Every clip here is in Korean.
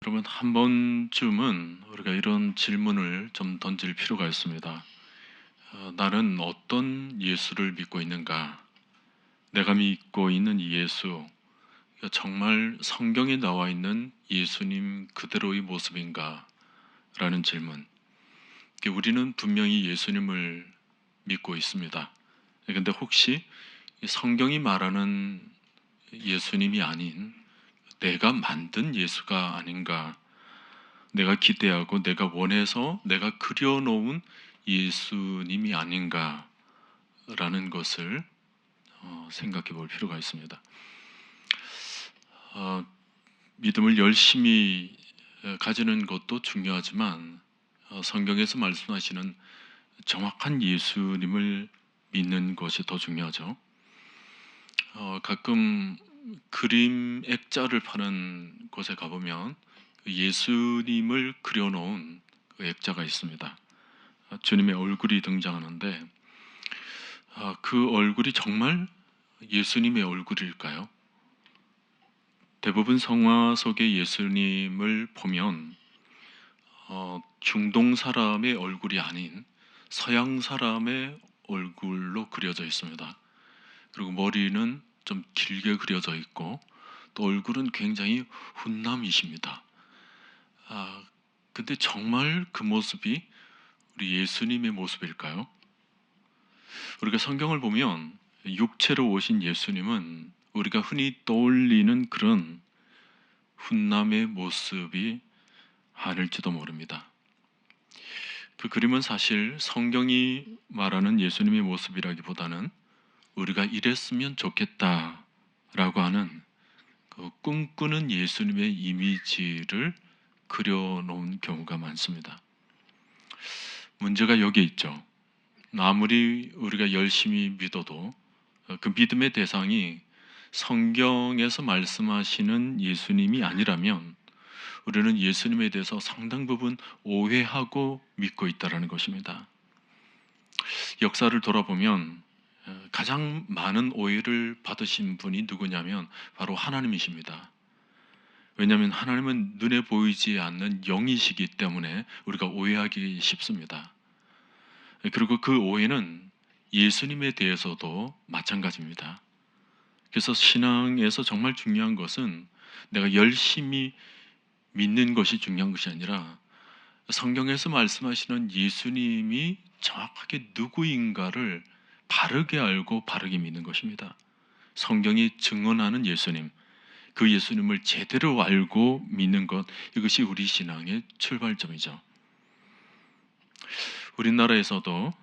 그러면 한 번쯤은 우리가 이런 질문을 좀 던질 필요가 있습니다. 나는 어떤 예수를 믿고 있는가? 내가 믿고 있는 이 예수, 정말 성경에 나와 있는 예수님 그대로의 모습인가? 라는 질문. 우리는 분명히 예수님을 믿고 있습니다. 근데 혹시 이 성경이 말하는 예수님이 아닌 내가 만든 예수가 아닌가? 내가 기대하고 내가 원해서 내가 그려놓은 예수님이 아닌가라는 것을 생각해 볼 필요가 있습니다. 어, 믿음을 열심히 가지는 것도 중요하지만 성경에서 말씀하시는 정확한 예수님을 믿는 것이 더 중요하죠. 가끔 그림 액자를 파는 곳에 가보면 그 예수님을 그려놓은 그 액자가 있습니다. 주님의 얼굴이 등장하는데 그 얼굴이 정말 예수님의 얼굴일까요? 대부분 성화 속의 예수님을 보면 중동 사람의 얼굴이 아닌 서양 사람의 얼굴로 그려져 있습니다. 그리고 머리는 좀 길게 그려져 있고 또 얼굴은 굉장히 훈남이십니다. 아, 근데 정말 그 모습이 우리 예수님의 모습일까요? 우리가 성경을 보면 육체로 오신 예수님은 우리가 흔히 떠올리는 그런 훈남의 모습이 아닐지도 모릅니다. 그 그림은 사실 성경이 말하는 예수님의 모습이라기보다는 우리가 이랬으면 좋겠다라고 하는 그 꿈꾸는 예수님의 이미지를 그려놓은 경우가 많습니다. 문제가 여기 있죠. 아무리 우리가 열심히 믿어도 그 믿음의 대상이 성경에서 말씀하시는 예수님이 아니라면 우리는 예수님에 대해서 상당 부분 오해하고 믿고 있다는 것입니다. 역사를 돌아보면 가장 많은 오해를 받으신 분이 누구냐면 바로 하나님이십니다. 왜냐하면 하나님은 눈에 보이지 않는 영이시기 때문에 우리가 오해하기 쉽습니다. 그리고 그 오해는 예수님에 대해서도 마찬가지입니다. 그래서 신앙에서 정말 중요한 것은 내가 열심히 믿는 것이 중요한 것이 아니라 성경에서 말씀하시는 예수님이 정확하게 누구인가를 바르게 알고 바르게 믿는 것입니다. 성경이 증언하는 예수님, 그 예수님을 제대로 알고 믿는 것, 이것이 우리 신앙의 출발점이죠. 우리나라에서도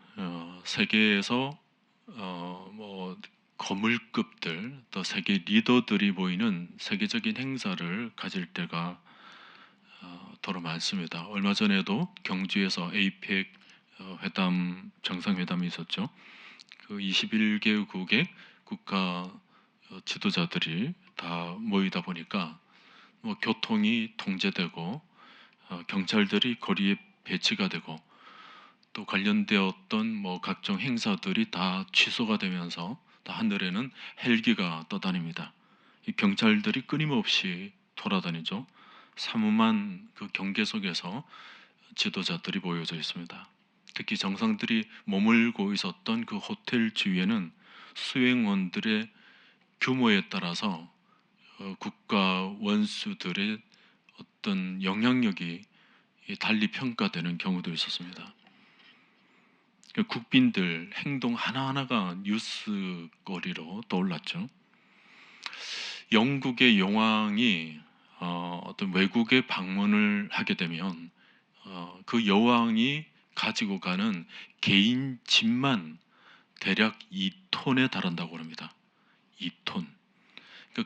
세계에서 뭐 거물급들 또 세계 리더들이 모이는 세계적인 행사를 가질 때가 더러 많습니다. 얼마 전에도 경주에서 에이펙 회담 정상회담이 있었죠. 그 21개국의 국가 지도자들이 다 모이다 보니까 뭐 교통이 통제되고 경찰들이 거리에 배치가 되고 또 관련되었던 뭐 각종 행사들이 다 취소가 되면서 또 하늘에는 헬기가 떠다닙니다. 이 경찰들이 끊임없이 돌아다니죠. 삼엄한 그 경계 속에서 지도자들이 모여져 있습니다. 특히 정상들이 머물고 있었던 그 호텔 주위에는 수행원들의 규모에 따라서 국가 원수들의 어떤 영향력이 달리 평가되는 경우도 있었습니다. 그 국빈들 행동 하나하나가 뉴스거리로 떠올랐죠. 영국의 여왕이 어떤 외국에 방문을 하게 되면 그 여왕이 가지고 가는 개인 짐만 대략 2톤에 달한다고 합니다. 2톤.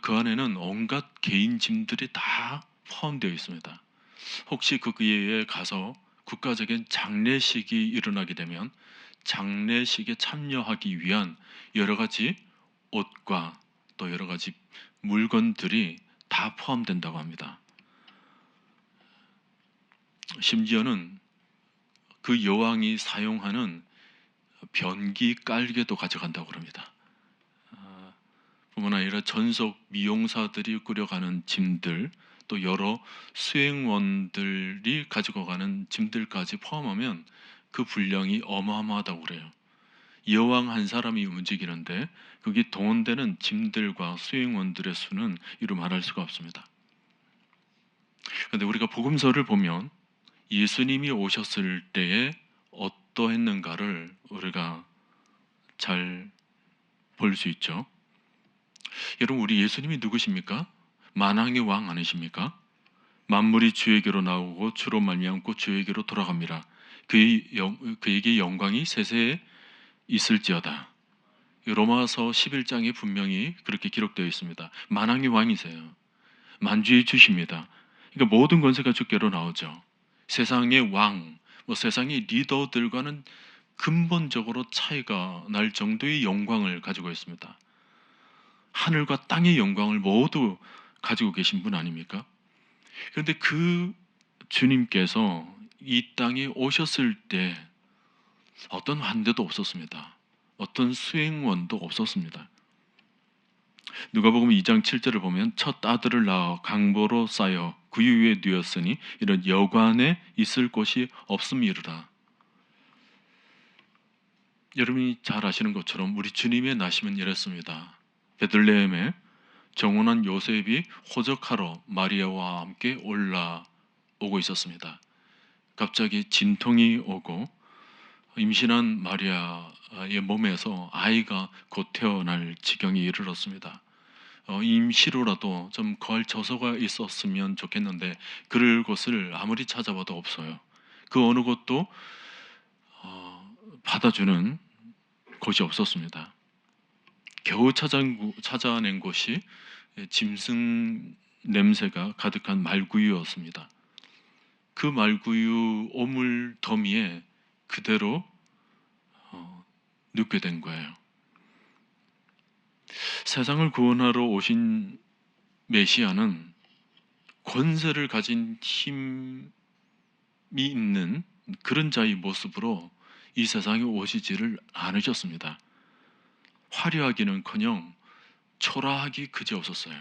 그 안에는 온갖 개인 짐들이 다 포함되어 있습니다. 혹시 거기에 가서 국가적인 장례식이 일어나게 되면 장례식에 참여하기 위한 여러 가지 옷과 또 여러 가지 물건들이 다 포함된다고 합니다. 심지어는 그 여왕이 사용하는 변기 깔개도 가져간다고 합니다. 뿐만 아니라 전속 미용사들이 꾸려가는 짐들 또 여러 수행원들이 가지고 가는 짐들까지 포함하면 그 분량이 어마어마하다고 그래요. 여왕 한 사람이 움직이는데 그게 동원되는 짐들과 수행원들의 수는 이루 말할 수가 없습니다. 그런데 우리가 복음서를 보면 예수님이 오셨을 때에 어떠했는가를 우리가 잘 볼 수 있죠. 여러분, 우리 예수님이 누구십니까? 만왕의 왕 아니십니까? 만물이 주에게로 나오고 주로 말미암고 주에게로 돌아갑니다. 그에게 영광이 세세에 있을지어다. 로마서 11장에 분명히 그렇게 기록되어 있습니다. 만왕의 왕이세요. 만주의 주십니다. 그러니까 모든 권세가 주께로 나오죠. 세상의 왕, 세상의 리더들과는 근본적으로 차이가 날 정도의 영광을 가지고 있습니다. 하늘과 땅의 영광을 모두 가지고 계신 분 아닙니까? 그런데 그 주님께서 이 땅에 오셨을 때 어떤 환대도 없었습니다. 어떤 수행원도 없었습니다. 누가복음 2장 7절을 보면 첫 아들을 낳아 강보로 쌓여 구유 위에 누였으니 이런 여관에 있을 곳이 없음이르라. 여러분이 잘 아시는 것처럼 우리 주님의 나심은 이랬습니다. 베들레헴에 정혼한 요셉이 호적하러 마리아와 함께 올라오고 있었습니다. 갑자기 진통이 오고 임신한 마리아의 몸에서 아이가 곧 태어날 지경에 이르렀습니다. 임시로라도 좀 거할 저소가 있었으면 좋겠는데 그럴 곳을 아무리 찾아봐도 없어요. 그 어느 곳도 받아주는 곳이 없었습니다. 겨우 찾아낸 곳이 짐승 냄새가 가득한 말구유였습니다. 그 말구유 오물 더미에 그대로 눕게 된 거예요. 세상을 구원하러 오신 메시아는 권세를 가진 힘이 있는 그런 자의 모습으로 이 세상에 오시지를 않으셨습니다. 화려하기는커녕 초라하기 그지없었어요.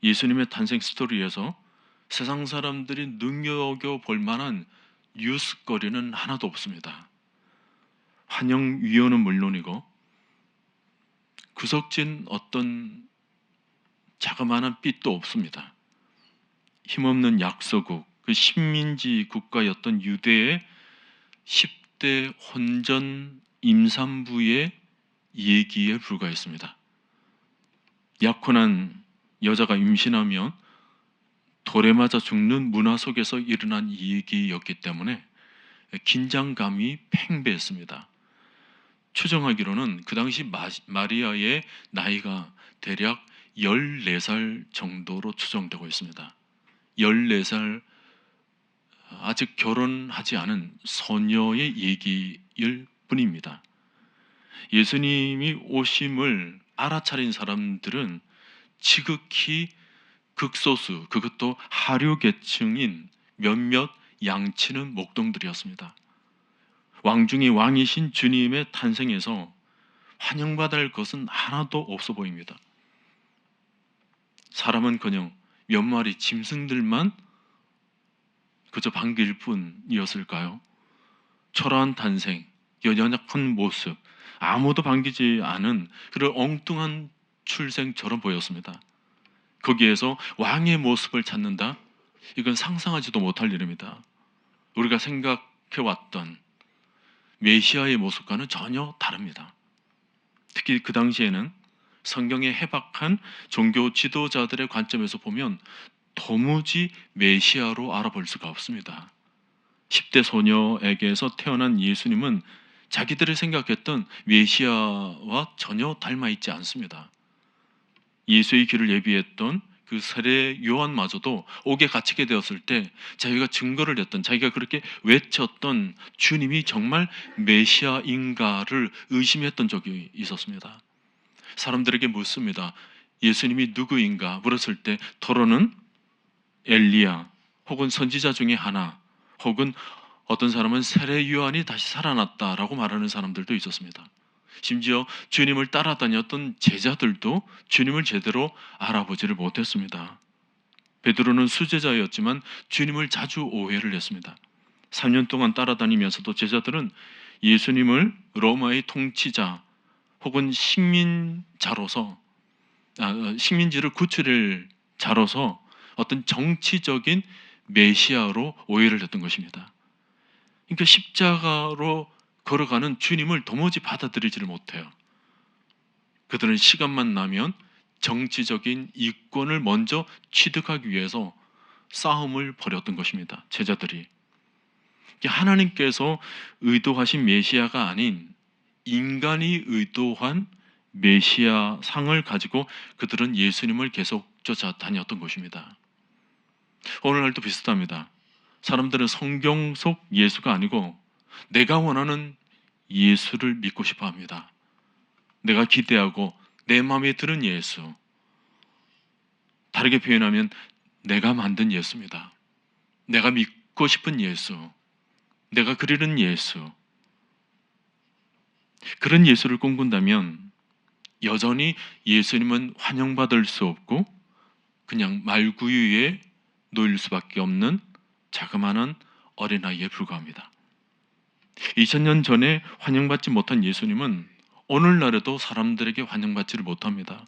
예수님의 탄생 스토리에서 세상 사람들이 눈여겨볼 만한 뉴스거리는 하나도 없습니다. 환영위원은 물론이고 구석진 어떤 자그마한 빚도 없습니다. 힘없는 약소국, 그 식민지 국가였던 유대의 10대 혼전 임산부의 얘기에 불과했습니다. 약혼한 여자가 임신하면 돌에 맞아 죽는 문화 속에서 일어난 이 얘기였기 때문에 긴장감이 팽배했습니다. 추정하기로는 그 당시 마리아의 나이가 대략 14살 정도로 추정되고 있습니다. 14살 아직 결혼하지 않은 소녀의 얘기일 뿐입니다. 예수님이 오심을 알아차린 사람들은 지극히 극소수, 그것도 하류계층인 몇몇 양치는 목동들이었습니다. 왕 중에 왕이신 주님의 탄생에서 환영받을 것은 하나도 없어 보입니다. 사람은커녕 몇 마리 짐승들만 그저 반길 뿐이었을까요? 초라한 탄생, 연약한 모습, 아무도 반기지 않은 그런 엉뚱한 출생처럼 보였습니다. 거기에서 왕의 모습을 찾는다? 이건 상상하지도 못할 일입니다. 우리가 생각해왔던 메시아의 모습과는 전혀 다릅니다. 특히 그 당시에는 성경에 해박한 종교 지도자들의 관점에서 보면 도무지 메시아로 알아볼 수가 없습니다. 10대 소녀에게서 태어난 예수님은 자기들이 생각했던 메시아와 전혀 닮아 있지 않습니다. 예수의 길을 예비했던 그 세례 요한마저도 옥에 갇히게 되었을 때 자기가 증거를 냈던, 자기가 그렇게 외쳤던 주님이 정말 메시아인가를 의심했던 적이 있었습니다. 사람들에게 묻습니다. 예수님이 누구인가 물었을 때 토론은 엘리야 혹은 선지자 중에 하나, 혹은 어떤 사람은 세례 요한이 다시 살아났다라고 말하는 사람들도 있었습니다. 심지어 주님을 따라다녔던 제자들도 주님을 제대로 알아보지를 못했습니다. 베드로는 수제자였지만 주님을 자주 오해를 했습니다. 3년 동안 따라다니면서도 제자들은 예수님을 로마의 통치자 혹은 식민지를 구출할 자로서 어떤 정치적인 메시아로 오해를 했던 것입니다. 그러니까 십자가로 걸어가는 주님을 도무지 받아들이지를 못해요. 그들은 시간만 나면 정치적인 이권을 먼저 취득하기 위해서 싸움을 벌였던 것입니다. 제자들이. 하나님께서 의도하신 메시아가 아닌 인간이 의도한 메시아 상을 가지고 그들은 예수님을 계속 쫓아다녔던 것입니다. 오늘날도 비슷합니다. 사람들은 성경 속 예수가 아니고 내가 원하는 예수를 믿고 싶어 합니다. 내가 기대하고 내 마음에 드는 예수. 다르게 표현하면 내가 만든 예수입니다. 내가 믿고 싶은 예수. 내가 그리는 예수. 그런 예수를 꿈꾼다면 여전히 예수님은 환영받을 수 없고 그냥 말구유에 놓일 수밖에 없는 자그마한 어린아이에 불과합니다. 2000년 전에 환영받지 못한 예수님은 오늘날에도 사람들에게 환영받지를 못합니다.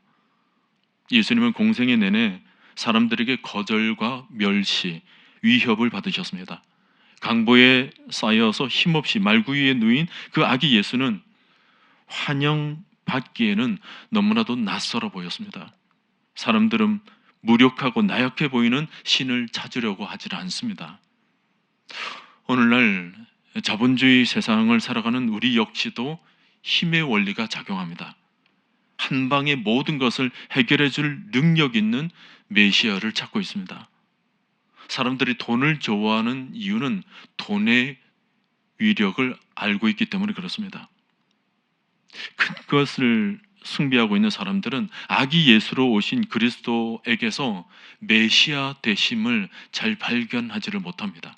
예수님은 공생애 내내 사람들에게 거절과 멸시, 위협을 받으셨습니다. 강보에 쌓여서 힘없이 말구유에 누인 그 아기 예수는 환영받기에는 너무나도 낯설어 보였습니다. 사람들은 무력하고 나약해 보이는 신을 찾으려고 하질 않습니다. 오늘날 자본주의 세상을 살아가는 우리 역시도 힘의 원리가 작용합니다. 한 방에 모든 것을 해결해 줄 능력 있는 메시아를 찾고 있습니다. 사람들이 돈을 좋아하는 이유는 돈의 위력을 알고 있기 때문에 그렇습니다. 큰 것을 숭배하고 있는 사람들은 아기 예수로 오신 그리스도에게서 메시아 되심을 잘 발견하지를 못합니다.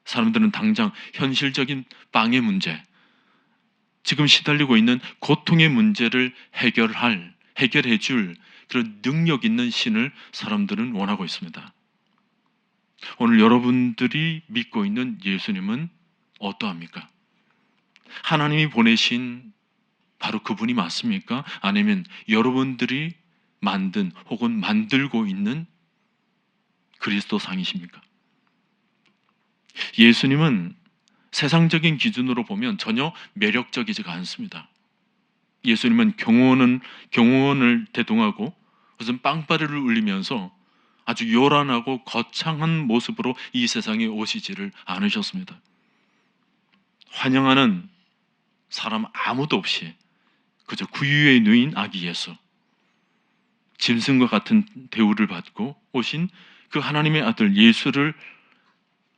사람들은 당장 현실적인 빵의 문제, 지금 시달리고 있는 고통의 문제를 해결해 줄 그런 능력 있는 신을 사람들은 원하고 있습니다. 오늘 여러분들이 믿고 있는 예수님은 어떠합니까? 하나님이 보내신 바로 그분이 맞습니까? 아니면 여러분들이 만든 혹은 만들고 있는 그리스도상이십니까? 예수님은 세상적인 기준으로 보면 전혀 매력적이지가 않습니다. 예수님은 경호원을 대동하고 무슨 빵빠레를 울리면서 아주 요란하고 거창한 모습으로 이 세상에 오시지를 않으셨습니다. 환영하는 사람 아무도 없이 그저 구유에 누인 아기 예수, 짐승과 같은 대우를 받고 오신 그 하나님의 아들 예수를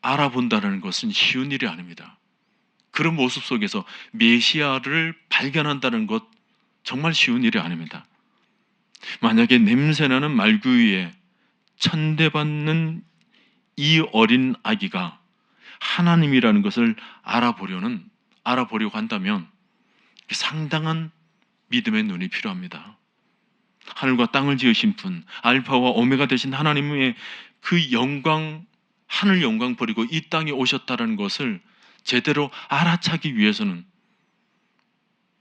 알아본다는 것은 쉬운 일이 아닙니다. 그런 모습 속에서 메시아를 발견한다는 것 정말 쉬운 일이 아닙니다. 만약에 냄새나는 말구유에 천대받는 이 어린 아기가 하나님이라는 것을 알아보려고 한다면 상당한 믿음의 눈이 필요합니다. 하늘과 땅을 지으신 분, 알파와 오메가 되신 하나님의 그 영광, 하늘 영광 버리고 이 땅에 오셨다는 것을 제대로 알아차기 위해서는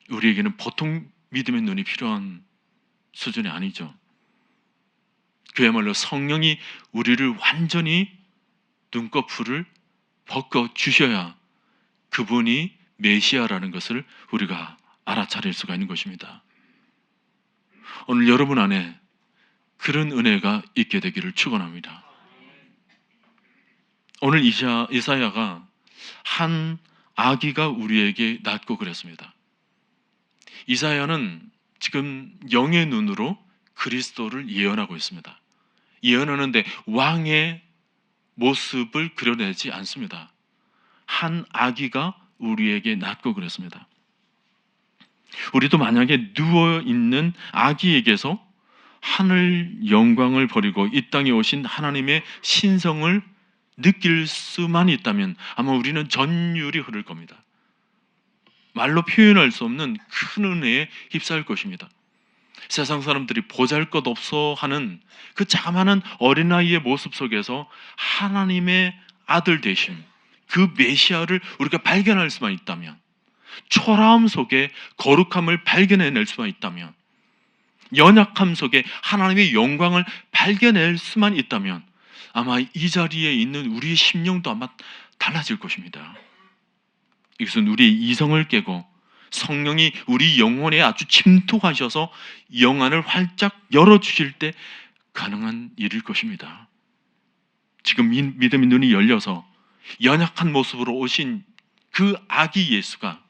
우리에게는 보통 믿음의 눈이 필요한 수준이 아니죠. 그야말로 성령이 우리를 완전히 눈꺼풀을 벗겨 주셔야 그분이 메시아라는 것을 우리가 알아차릴 수가 있는 것입니다. 오늘 여러분 안에 그런 은혜가 있게 되기를 축원합니다. 오늘 이사야가 한 아기가 우리에게 낳고 그랬습니다. 이사야는 지금 영의 눈으로 그리스도를 예언하고 있습니다. 예언하는데 왕의 모습을 그려내지 않습니다. 한 아기가 우리에게 낳고 그랬습니다. 우리도 만약에 누워있는 아기에게서 하늘 영광을 버리고 이 땅에 오신 하나님의 신성을 느낄 수만 있다면 아마 우리는 전율이 흐를 겁니다. 말로 표현할 수 없는 큰 은혜에 휩싸일 것입니다. 세상 사람들이 보잘것없어 하는 그 자그마한 어린아이의 모습 속에서 하나님의 아들 되심, 그 메시아를 우리가 발견할 수만 있다면, 초라함 속에 거룩함을 발견해낼 수만 있다면, 연약함 속에 하나님의 영광을 발견할 수만 있다면 아마 이 자리에 있는 우리의 심령도 아마 달라질 것입니다. 이것은 우리의 이성을 깨고 성령이 우리 영혼에 아주 침투하셔서 영안을 활짝 열어주실 때 가능한 일일 것입니다. 지금 믿음의 눈이 열려서 연약한 모습으로 오신 그 아기 예수가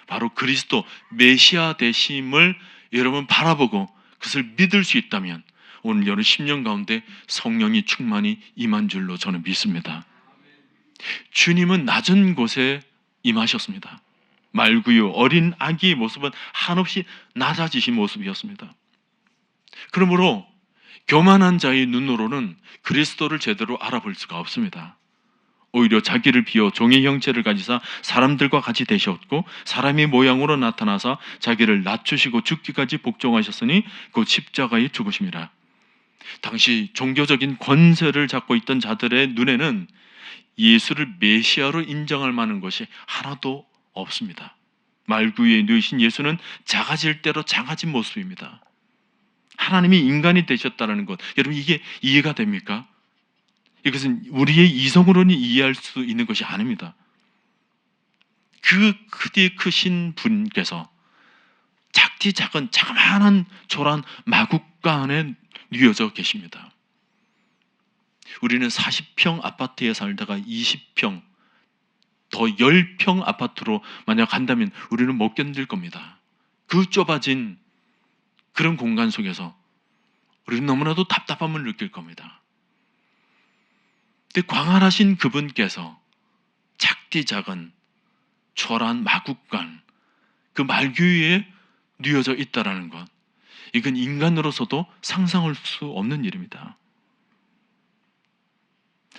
바로 그리스도 메시아 되심을 여러분 바라보고 그것을 믿을 수 있다면 오늘 여러분 심령 가운데 성령이 충만히 임한 줄로 저는 믿습니다. 주님은 낮은 곳에 임하셨습니다. 말구유 어린 아기의 모습은 한없이 낮아지신 모습이었습니다. 그러므로 교만한 자의 눈으로는 그리스도를 제대로 알아볼 수가 없습니다. 오히려 자기를 비워 종의 형체를 가지사 사람들과 같이 되셨고 사람의 모양으로 나타나사 자기를 낮추시고 죽기까지 복종하셨으니 곧 십자가에 죽으심이라. 당시 종교적인 권세를 잡고 있던 자들의 눈에는 예수를 메시아로 인정할 만한 것이 하나도 없습니다. 말구유에 누이신 예수는 작아질 대로 작아진 모습입니다. 하나님이 인간이 되셨다는 것, 여러분 이게 이해가 됩니까? 이것은 우리의 이성으로는 이해할 수 있는 것이 아닙니다. 그 크디 크신 분께서 작디 작은 자그마한 초라한 마국간 안에 누워져 계십니다. 우리는 40평 아파트에 살다가 20평, 더 10평 아파트로 만약 간다면 우리는 못 견딜 겁니다. 그 좁아진 그런 공간 속에서 우리는 너무나도 답답함을 느낄 겁니다. 근데 광활하신 그분께서 작디 작은 초라한 마국간, 그 말규에 누워져 있다라는 것, 이건 인간으로서도 상상할 수 없는 일입니다.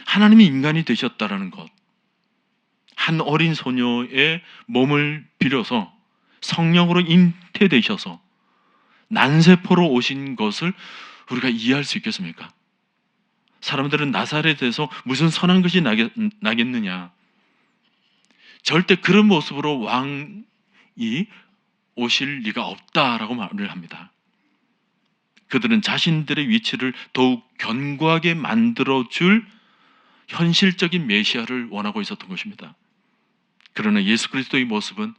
하나님이 인간이 되셨다라는 것, 한 어린 소녀의 몸을 빌어서 성령으로 잉태되셔서 난세포로 오신 것을 우리가 이해할 수 있겠습니까? 사람들은 나사렛에서 무슨 선한 것이 나겠느냐, 절대 그런 모습으로 왕이 오실 리가 없다라고 말을 합니다. 그들은 자신들의 위치를 더욱 견고하게 만들어줄 현실적인 메시아를 원하고 있었던 것입니다. 그러나 예수 그리스도의 모습은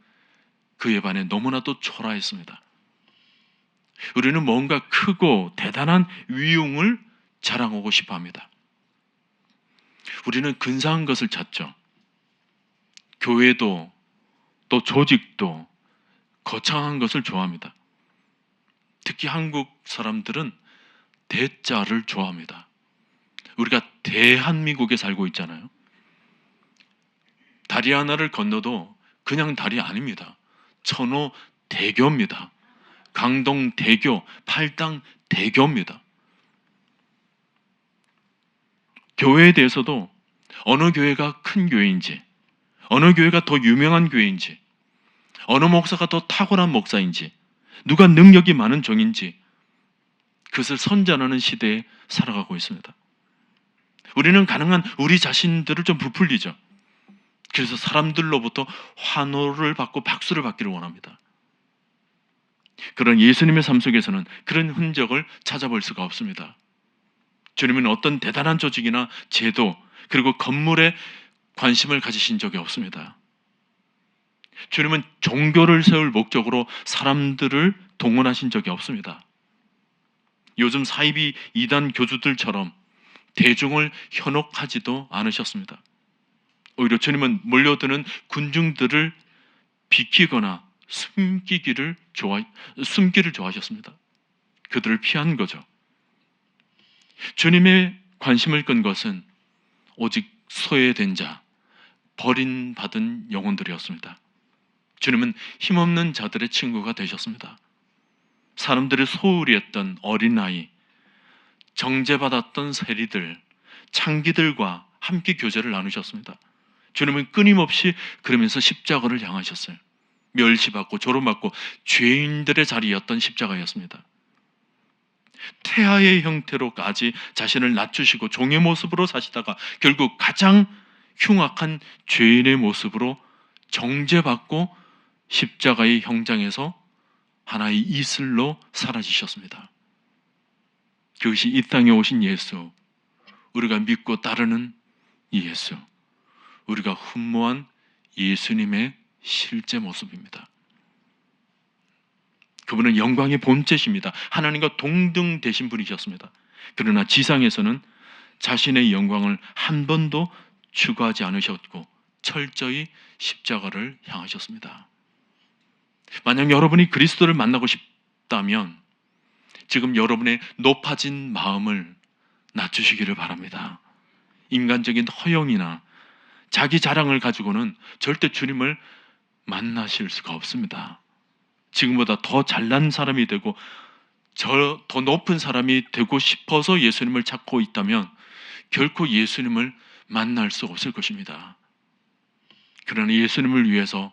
그에 반해 너무나도 초라했습니다. 우리는 뭔가 크고 대단한 위용을 자랑하고 싶어 합니다. 우리는 근사한 것을 찾죠. 교회도 또 조직도 거창한 것을 좋아합니다. 특히 한국 사람들은 대자를 좋아합니다. 우리가 대한민국에 살고 있잖아요. 다리 하나를 건너도 그냥 다리 아닙니다. 천호 대교입니다. 강동 대교, 팔당 대교입니다. 교회에 대해서도 어느 교회가 큰 교회인지, 어느 교회가 더 유명한 교회인지, 어느 목사가 더 탁월한 목사인지, 누가 능력이 많은 종인지, 그것을 선전하는 시대에 살아가고 있습니다. 우리는 가능한 우리 자신들을 좀 부풀리죠. 그래서 사람들로부터 환호를 받고 박수를 받기를 원합니다. 그런 예수님의 삶 속에서는 그런 흔적을 찾아볼 수가 없습니다. 주님은 어떤 대단한 조직이나 제도 그리고 건물에 관심을 가지신 적이 없습니다. 주님은 종교를 세울 목적으로 사람들을 동원하신 적이 없습니다. 요즘 사이비 이단 교주들처럼 대중을 현혹하지도 않으셨습니다. 오히려 주님은 몰려드는 군중들을 비키거나 숨기기를 좋아하셨습니다. 그들을 피한 거죠. 주님의 관심을 끈 것은 오직 소외된 자, 버림받은 영혼들이었습니다. 주님은 힘없는 자들의 친구가 되셨습니다. 사람들이 소홀히 했던 어린아이, 정죄받았던 세리들, 창기들과 함께 교제를 나누셨습니다. 주님은 끊임없이 그러면서 십자가를 향하셨어요. 멸시받고 조롱받고 죄인들의 자리였던 십자가였습니다. 태아의 형태로까지 자신을 낮추시고 종의 모습으로 사시다가 결국 가장 흉악한 죄인의 모습으로 정죄받고 십자가의 형장에서 하나의 이슬로 사라지셨습니다. 그것이 이 땅에 오신 예수, 우리가 믿고 따르는 이 예수, 우리가 흠모한 예수님의 실제 모습입니다. 그분은 영광의 본체십니다. 하나님과 동등 되신 분이셨습니다. 그러나 지상에서는 자신의 영광을 한 번도 추구하지 않으셨고 철저히 십자가를 향하셨습니다. 만약 여러분이 그리스도를 만나고 싶다면 지금 여러분의 높아진 마음을 낮추시기를 바랍니다. 인간적인 허영이나 자기 자랑을 가지고는 절대 주님을 만나실 수가 없습니다. 지금보다 더 잘난 사람이 되고 더 높은 사람이 되고 싶어서 예수님을 찾고 있다면 결코 예수님을 만날 수 없을 것입니다. 그러나 예수님을 위해서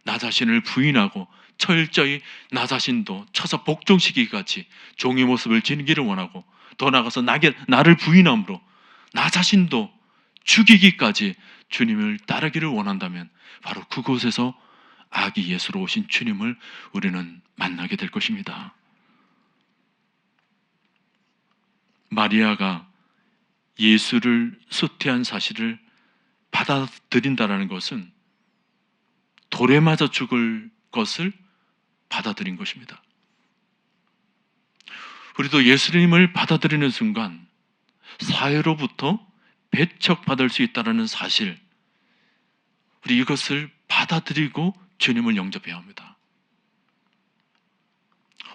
나 자신을 부인하고 철저히 나 자신도 쳐서 복종시키기까지 종의 모습을 지니기를 원하고 더 나아가서 나를 부인함으로 나 자신도 죽이기까지 주님을 따르기를 원한다면 바로 그곳에서 아기 예수로 오신 주님을 우리는 만나게 될 것입니다. 마리아가 예수를 수태한 사실을 받아들인다는 것은 돌에 맞아 죽을 것을 받아들인 것입니다. 우리도 예수님을 받아들이는 순간 사회로부터 배척받을 수 있다는 사실, 우리 이것을 받아들이고 주님을 영접해야 합니다.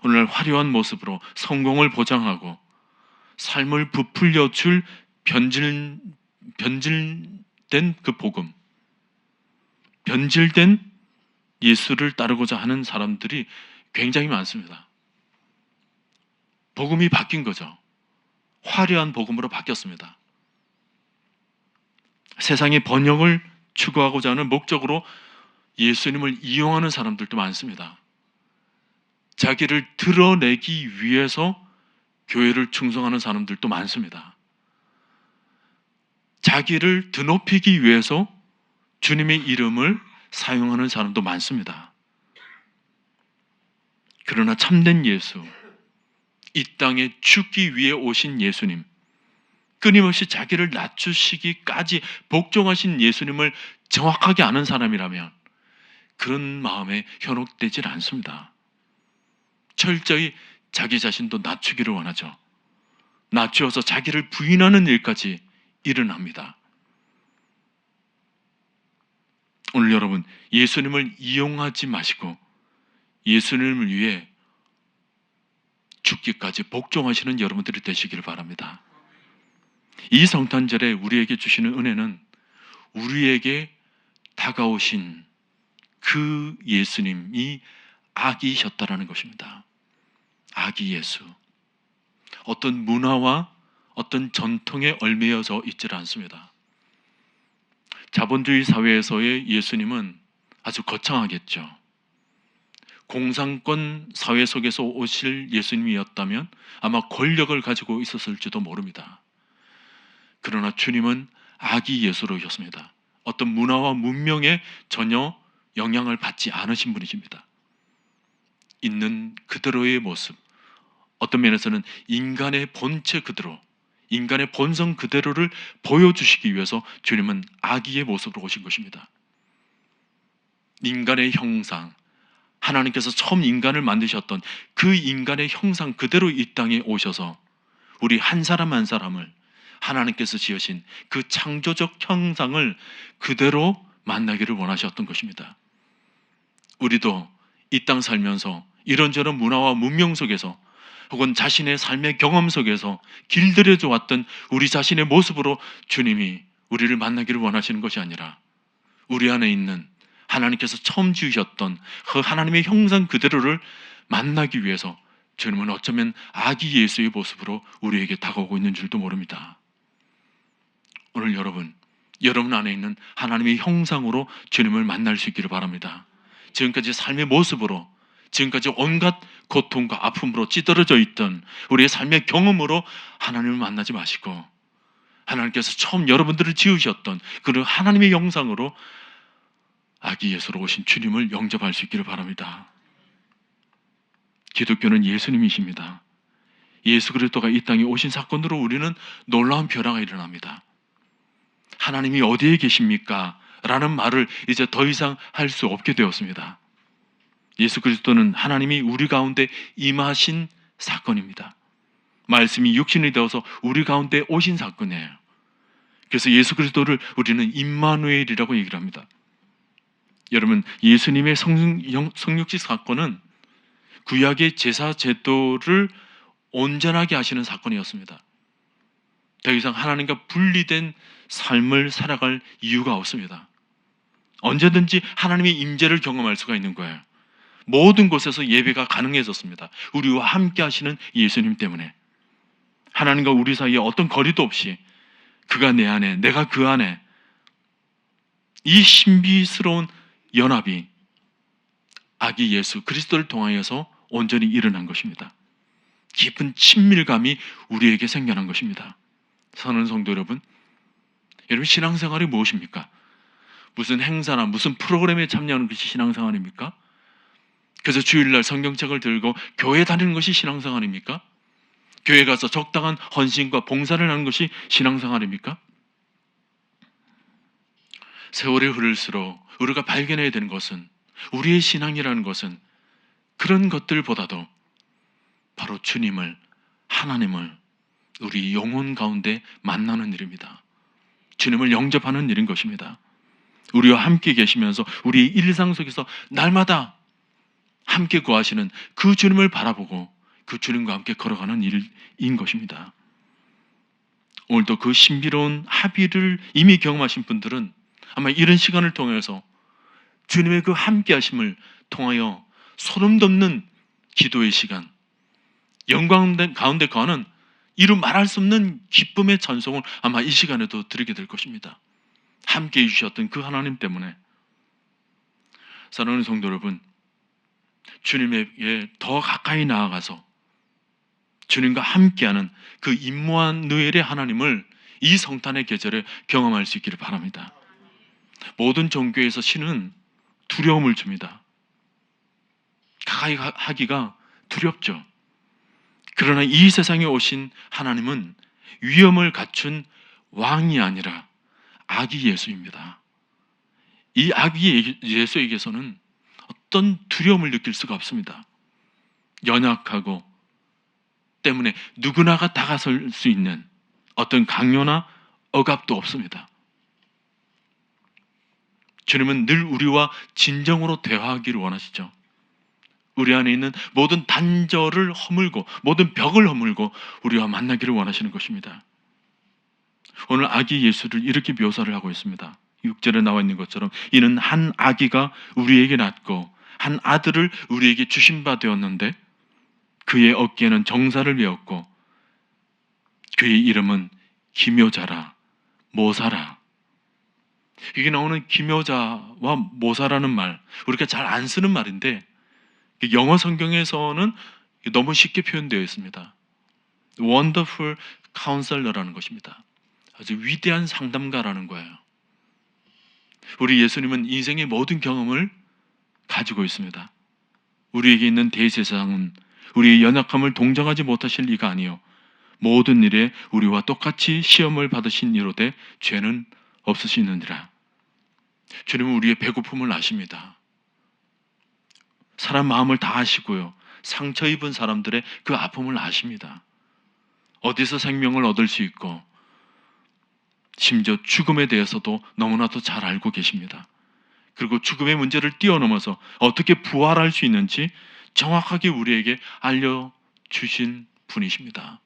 오늘 화려한 모습으로 성공을 보장하고 삶을 부풀려 줄 변질된 그 복음, 변질된 예수를 따르고자 하는 사람들이 굉장히 많습니다. 복음이 바뀐 거죠. 화려한 복음으로 바뀌었습니다. 세상의 번영을 추구하고자 하는 목적으로 예수님을 이용하는 사람들도 많습니다. 자기를 드러내기 위해서 교회를 충성하는 사람들도 많습니다. 자기를 드높이기 위해서 주님의 이름을 사용하는 사람도 많습니다. 그러나 참된 예수, 이 땅에 죽기 위해 오신 예수님, 끊임없이 자기를 낮추시기까지 복종하신 예수님을 정확하게 아는 사람이라면 그런 마음에 현혹되질 않습니다. 철저히 자기 자신도 낮추기를 원하죠. 낮추어서 자기를 부인하는 일까지 일어납니다. 오늘 여러분, 예수님을 이용하지 마시고 예수님을 위해 죽기까지 복종하시는 여러분들이 되시기를 바랍니다. 이 성탄절에 우리에게 주시는 은혜는 우리에게 다가오신 그 예수님이 아기셨다라는 것입니다. 아기 예수. 어떤 문화와 어떤 전통에 얽매여져 있지 않습니다. 자본주의 사회에서의 예수님은 아주 거창하겠죠. 공산권 사회 속에서 오실 예수님이었다면 아마 권력을 가지고 있었을지도 모릅니다. 그러나 주님은 아기 예수로 오셨습니다. 어떤 문화와 문명에 전혀 영향을 받지 않으신 분이십니다. 있는 그대로의 모습, 어떤 면에서는 인간의 본체 그대로, 인간의 본성 그대로를 보여주시기 위해서 주님은 아기의 모습으로 오신 것입니다. 인간의 형상, 하나님께서 처음 인간을 만드셨던 그 인간의 형상 그대로 이 땅에 오셔서 우리 한 사람 한 사람을 하나님께서 지으신 그 창조적 형상을 그대로 만나기를 원하셨던 것입니다. 우리도 이 땅 살면서 이런저런 문화와 문명 속에서 혹은 자신의 삶의 경험 속에서 길들여져 왔던 우리 자신의 모습으로 주님이 우리를 만나기를 원하시는 것이 아니라 우리 안에 있는 하나님께서 처음 지으셨던 그 하나님의 형상 그대로를 만나기 위해서 주님은 어쩌면 아기 예수의 모습으로 우리에게 다가오고 있는 줄도 모릅니다. 오늘 여러분 안에 있는 하나님의 형상으로 주님을 만날 수 있기를 바랍니다. 지금까지 삶의 모습으로 지금까지 온갖 고통과 아픔으로 찌들어져 있던 우리의 삶의 경험으로 하나님을 만나지 마시고 하나님께서 처음 여러분들을 지으셨던 그 하나님의 영상으로 아기 예수로 오신 주님을 영접할 수 있기를 바랍니다. 기독교는 예수님이십니다. 예수 그리스도가 이 땅에 오신 사건으로 우리는 놀라운 변화가 일어납니다. 하나님이 어디에 계십니까? 라는 말을 이제 더 이상 할 수 없게 되었습니다. 예수 그리스도는 하나님이 우리 가운데 임하신 사건입니다. 말씀이 육신이 되어서 우리 가운데 오신 사건이에요. 그래서 예수 그리스도를 우리는 임마누엘이라고 얘기를 합니다. 여러분, 예수님의 성육식 사건은 구약의 제사 제도를 온전하게 하시는 사건이었습니다. 더 이상 하나님과 분리된 삶을 살아갈 이유가 없습니다. 언제든지 하나님의 임재를 경험할 수가 있는 거예요. 모든 곳에서 예배가 가능해졌습니다. 우리와 함께 하시는 예수님 때문에. 하나님과 우리 사이에 어떤 거리도 없이 그가 내 안에, 내가 그 안에, 이 신비스러운 연합이 아기 예수 그리스도를 통하여서 온전히 일어난 것입니다. 깊은 친밀감이 우리에게 생겨난 것입니다. 사랑하는 성도 여러분, 여러분 신앙생활이 무엇입니까? 무슨 행사나 무슨 프로그램에 참여하는 것이 신앙생활입니까? 그래서 주일날 성경책을 들고 교회 다니는 것이 신앙생활입니까? 교회 가서 적당한 헌신과 봉사를 하는 것이 신앙생활입니까? 세월이 흐를수록 우리가 발견해야 되는 것은, 우리의 신앙이라는 것은 그런 것들보다도 바로 주님을, 하나님을 우리 영혼 가운데 만나는 일입니다. 주님을 영접하는 일인 것입니다. 우리와 함께 계시면서 우리 일상 속에서 날마다 함께 거하시는 그 주님을 바라보고 그 주님과 함께 걸어가는 일인 것입니다. 오늘도 그 신비로운 합의를 이미 경험하신 분들은 아마 이런 시간을 통해서 주님의 그 함께 하심을 통하여 소름 돋는 기도의 시간, 영광 가운데 거하는 이루 말할 수 없는 기쁨의 찬송을 아마 이 시간에도 드리게 될 것입니다. 함께 해주셨던 그 하나님 때문에. 사랑하는 성도 여러분, 주님에게 더 가까이 나아가서 주님과 함께하는 그 임마누엘의 하나님을 이 성탄의 계절에 경험할 수 있기를 바랍니다. 모든 종교에서 신은 두려움을 줍니다. 가까이 하기가 두렵죠. 그러나 이 세상에 오신 하나님은 위엄을 갖춘 왕이 아니라 아기 예수입니다. 이 아기 예수에게서는 어떤 두려움을 느낄 수가 없습니다. 연약하고 때문에 누구나가 다가설 수 있는 어떤 강요나 억압도 없습니다. 주님은 늘 우리와 진정으로 대화하기를 원하시죠. 우리 안에 있는 모든 단절을 허물고 모든 벽을 허물고 우리와 만나기를 원하시는 것입니다. 오늘 아기 예수를 이렇게 묘사를 하고 있습니다. 6절에 나와 있는 것처럼 이는 한 아기가 우리에게 낳고 한 아들을 우리에게 주신 바 되었는데 그의 어깨에는 정사를 메었고 그의 이름은 기묘자라 모사라. 여기 나오는 기묘자와 모사라는 말, 우리가 잘 안 쓰는 말인데 영어 성경에서는 너무 쉽게 표현되어 있습니다. Wonderful Counselor라는 것입니다. 아주 위대한 상담가라는 거예요. 우리 예수님은 인생의 모든 경험을 가지고 있습니다. 우리에게 있는 대제사장은 우리의 연약함을 동정하지 못하실 리가 아니요 모든 일에 우리와 똑같이 시험을 받으신 이로되 죄는 없으시느니라. 주님은 우리의 배고픔을 아십니다. 사람 마음을 다 아시고요. 상처 입은 사람들의 그 아픔을 아십니다. 어디서 생명을 얻을 수 있고 심지어 죽음에 대해서도 너무나도 잘 알고 계십니다. 그리고 죽음의 문제를 뛰어넘어서 어떻게 부활할 수 있는지 정확하게 우리에게 알려주신 분이십니다.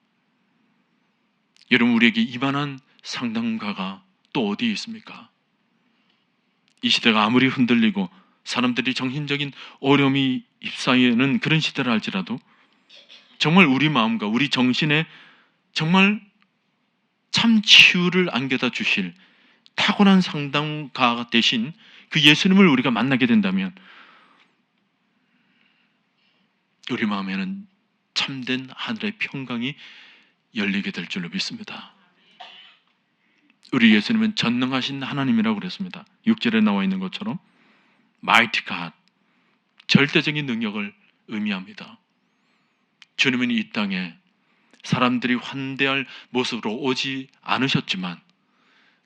여러분, 우리에게 이만한 상담가가 또 어디에 있습니까? 이 시대가 아무리 흔들리고 사람들이 정신적인 어려움이 휩싸이는 그런 시대를 할지라도 정말 우리 마음과 우리 정신에 정말 참 치유를 안겨다 주실 타고난 상담가 대신 그 예수님을 우리가 만나게 된다면 우리 마음에는 참된 하늘의 평강이 열리게 될 줄로 믿습니다. 우리 예수님은 전능하신 하나님이라고 그랬습니다. 6절에 나와 있는 것처럼 Mighty God, 절대적인 능력을 의미합니다. 주님은 이 땅에 사람들이 환대할 모습으로 오지 않으셨지만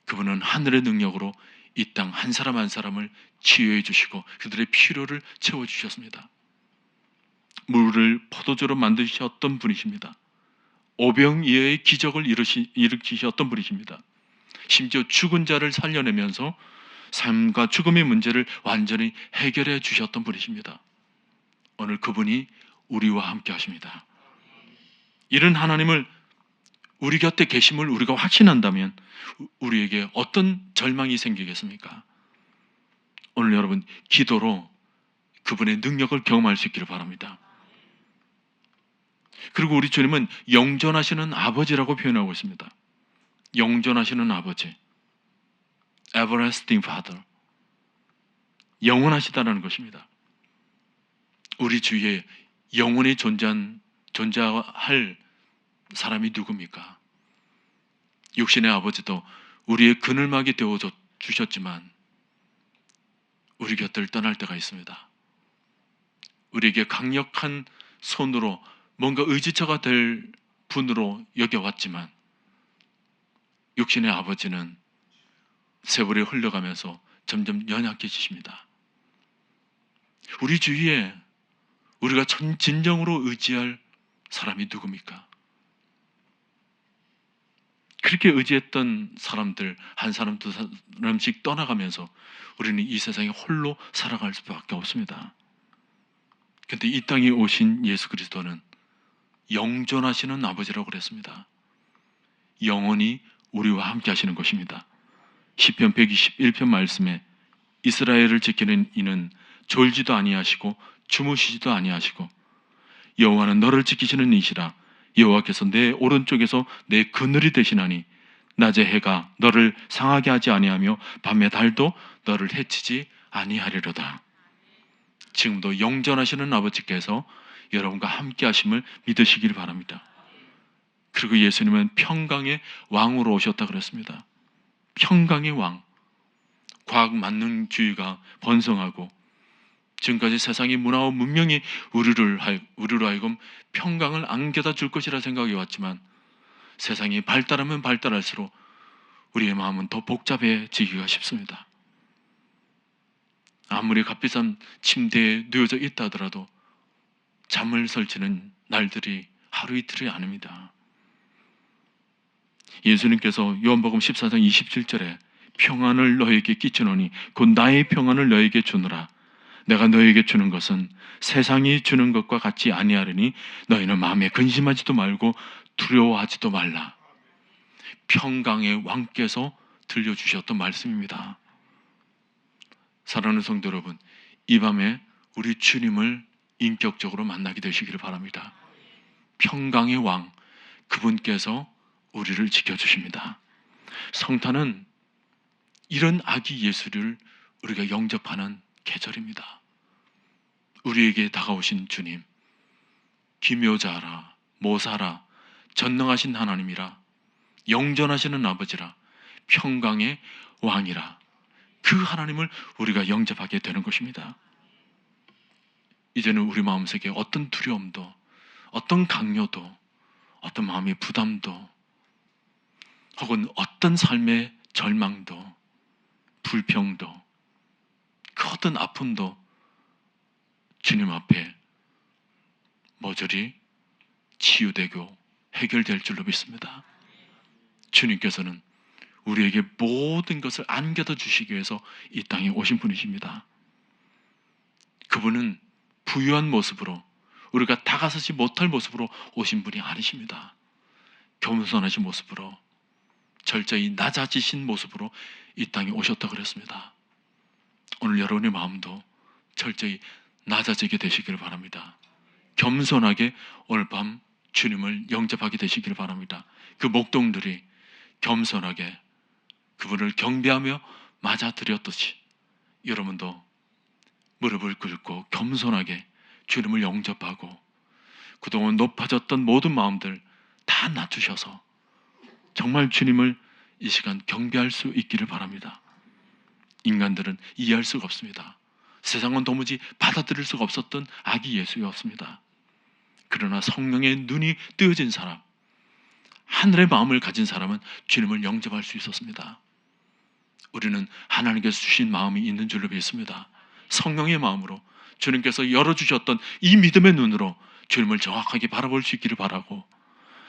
그분은 하늘의 능력으로 이 땅 한 사람 한 사람을 치유해 주시고 그들의 필요를 채워주셨습니다. 물을 포도주로 만드셨던 분이십니다. 오병이어의 기적을 일으키셨던 분이십니다. 심지어 죽은 자를 살려내면서 삶과 죽음의 문제를 완전히 해결해 주셨던 분이십니다. 오늘 그분이 우리와 함께 하십니다. 이런 하나님을 우리 곁에 계심을 우리가 확신한다면 우리에게 어떤 절망이 생기겠습니까? 오늘 여러분 기도로 그분의 능력을 경험할 수 있기를 바랍니다. 그리고 우리 주님은 영존하시는 아버지라고 표현하고 있습니다. 영존하시는 아버지, Everlasting Father, 영원하시다라는 것입니다. 우리 주위에 영원히 존재할 사람이 누굽니까? 육신의 아버지도 우리의 그늘막이 되어 주셨지만 우리 곁을 떠날 때가 있습니다. 우리에게 강력한 손으로 뭔가 의지처가 될 분으로 여겨왔지만 육신의 아버지는 세월이 흘러가면서 점점 연약해지십니다. 우리 주위에 우리가 진정으로 의지할 사람이 누굽니까? 그렇게 의지했던 사람들 한 사람 두 사람씩 떠나가면서 우리는 이 세상에 홀로 살아갈 수밖에 없습니다. 그런데 이 땅에 오신 예수 그리스도는 영존하시는 아버지라고 그랬습니다. 영원히 우리와 함께 하시는 것입니다. 시편 121편 말씀에 이스라엘을 지키는 이는 졸지도 아니하시고 주무시지도 아니하시고 여호와는 너를 지키시는 이시라. 여호와께서 내 오른쪽에서 내 그늘이 되시나니 낮에 해가 너를 상하게 하지 아니하며 밤에 달도 너를 해치지 아니하리로다. 지금도 영전하시는 아버지께서 여러분과 함께 하심을 믿으시길 바랍니다. 그리고 예수님은 평강의 왕으로 오셨다 그랬습니다. 평강의 왕. 과학 만능주의가 번성하고 지금까지 세상의 문화와 문명이 우리로 하여금 평강을 안겨다 줄 것이라 생각해 왔지만 세상이 발달하면 발달할수록 우리의 마음은 더 복잡해지기가 쉽습니다. 아무리 값비싼 침대에 누워져 있다 하더라도 잠을 설치는 날들이 하루 이틀이 아닙니다. 예수님께서 요한복음 14장 27절에 평안을 너에게 끼치노니 곧 나의 평안을 너에게 주노라. 내가 너에게 주는 것은 세상이 주는 것과 같이 아니하리니 너희는 마음에 근심하지도 말고 두려워하지도 말라. 평강의 왕께서 들려주셨던 말씀입니다. 사랑하는 성도 여러분, 이 밤에 우리 주님을 인격적으로 만나게 되시기를 바랍니다. 평강의 왕, 그분께서 우리를 지켜주십니다. 성탄은 이런 아기 예수를 우리가 영접하는 계절입니다. 우리에게 다가오신 주님, 기묘자라, 모사라, 전능하신 하나님이라, 영전하시는 아버지라, 평강의 왕이라, 그 하나님을 우리가 영접하게 되는 것입니다. 이제는 우리 마음속에 어떤 두려움도, 어떤 강요도, 어떤 마음의 부담도, 혹은 어떤 삶의 절망도, 불평도, 그 어떤 아픔도 주님 앞에 모조리 치유되고 해결될 줄로 믿습니다. 주님께서는 우리에게 모든 것을 안겨다 주시기 위해서 이 땅에 오신 분이십니다. 그분은 부유한 모습으로, 우리가 다가서지 못할 모습으로 오신 분이 아니십니다. 겸손하신 모습으로, 철저히 낮아지신 모습으로 이 땅에 오셨다고 그랬습니다. 오늘 여러분의 마음도 철저히 낮아지게 되시기를 바랍니다. 겸손하게 오늘 밤 주님을 영접하게 되시기를 바랍니다. 그 목동들이 겸손하게 그분을 경배하며 맞아들였듯이 여러분도 무릎을 꿇고 겸손하게 주님을 영접하고 그동안 높아졌던 모든 마음들 다 낮추셔서 정말 주님을 이 시간 경배할 수 있기를 바랍니다. 인간들은 이해할 수가 없습니다. 세상은 도무지 받아들일 수가 없었던 아기 예수였습니다. 그러나 성령의 눈이 뜨어진 사람, 하늘의 마음을 가진 사람은 주님을 영접할 수 있었습니다. 우리는 하나님께서 주신 마음이 있는 줄로 믿습니다. 성령의 마음으로 주님께서 열어주셨던 이 믿음의 눈으로 주님을 정확하게 바라볼 수 있기를 바라고,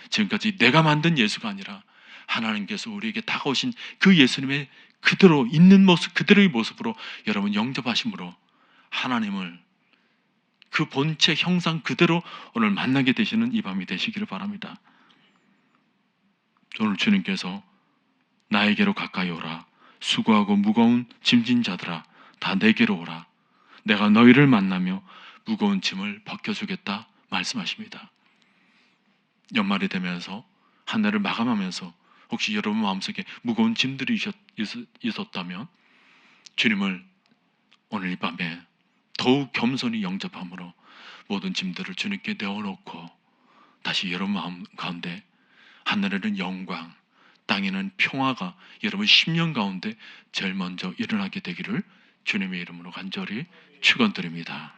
지금까지 내가 만든 예수가 아니라 하나님께서 우리에게 다가오신 그 예수님의 그대로 있는 모습, 그대로의 모습으로 여러분 영접하심으로 하나님을 그 본체 형상 그대로 오늘 만나게 되시는 이 밤이 되시기를 바랍니다. 오늘 주님께서 나에게로 가까이 오라, 수고하고 무거운 짐진 자들아 다 내게로 오라, 내가 너희를 만나며 무거운 짐을 벗겨주겠다 말씀하십니다. 연말이 되면서 한 해를 마감하면서 혹시 여러분 마음속에 무거운 짐들이 있었다면 주님을 오늘 이 밤에 더욱 겸손히 영접함으로 모든 짐들을 주님께 내어놓고 다시 여러분 마음 가운데 하늘에는 영광, 땅에는 평화가 여러분 심령 가운데 제일 먼저 일어나게 되기를 주님의 이름으로 간절히 축원드립니다.